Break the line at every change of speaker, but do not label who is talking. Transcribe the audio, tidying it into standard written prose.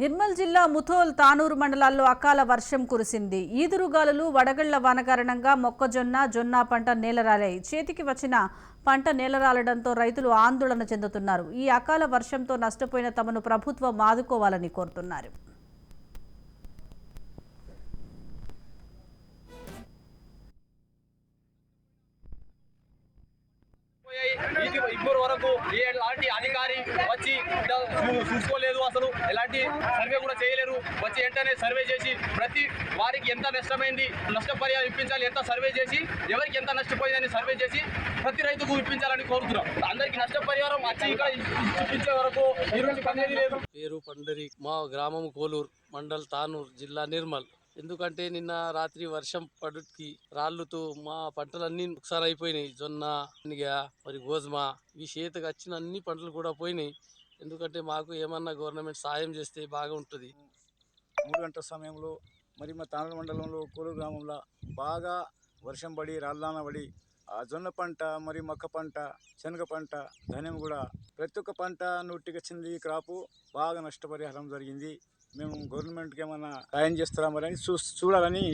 నిర్మల్ జిల్లా ముథోల్ తానూరు మండలాల్లో అకాల వర్షం కురిసింది. ఈదురుగాలులు వడగళ్ల వాన కారణంగా జొన్న పంట నేలరాలాయి. చేతికి వచ్చిన పంట నేలరాలడంతో రైతులు ఆందోళన చెందుతున్నారు. ఈ అకాల వర్షంతో నష్టపోయిన తమను ప్రభుత్వం ఆదుకోవాలని కోరుతున్నారు.
ఇప్పటి వరకు ఎలాంటి అధికారి వచ్చి చూసుకోలేదు, అసలు ఎలాంటి సర్వే కూడా చేయలేరు. వచ్చి వెంటనే సర్వే చేసి ప్రతి వారికి ఎంత నష్టమైంది, నష్టపరిహారం ఇప్పించాలి, ఎంత సర్వే చేసి ఎవరికి ఎంత నష్టపోయిందని సర్వే చేసి ప్రతి రైతుకు ఇప్పించాలని కోరుతున్నాం. అందరికి నష్టపరిహారం వచ్చి ఇక్కడ ఇప్పించే వరకు ఈరోజు పనేది లేదు.
పేరు పండరి, మా గ్రామం కోలూరు, మండల్ తానూరు, జిల్లా నిర్మల్. ఎందుకంటే నిన్న రాత్రి వర్షం పడుకి రాళ్ళుతో మా పంటలన్నీ ఒకసారి అయిపోయినాయి. జొన్న, మరి గోధుమ, ఈ చేతికి వచ్చిన అన్ని పంటలు కూడా పోయినాయి. ఎందుకంటే మాకు ఏమన్నా గవర్నమెంట్ సాయం చేస్తే బాగా ఉంటుంది.
3 గంటల సమయంలో మరి మా తానూరు మండలంలో కోలూరు గ్రామంలో బాగా వర్షం పడి రాళ్ళాన పడి ఆ జొన్న పంట, మరి మొక్క పంట, శనగ పంట, ధాన్యం కూడా ప్రతి ఒక్క పంట నూటికి వచ్చింది. క్రాపు బాగా నష్టపరిహారం జరిగింది. మేము గవర్నమెంట్కి ఏమైనా సాయం చేస్తారా మరి అని చూడాలని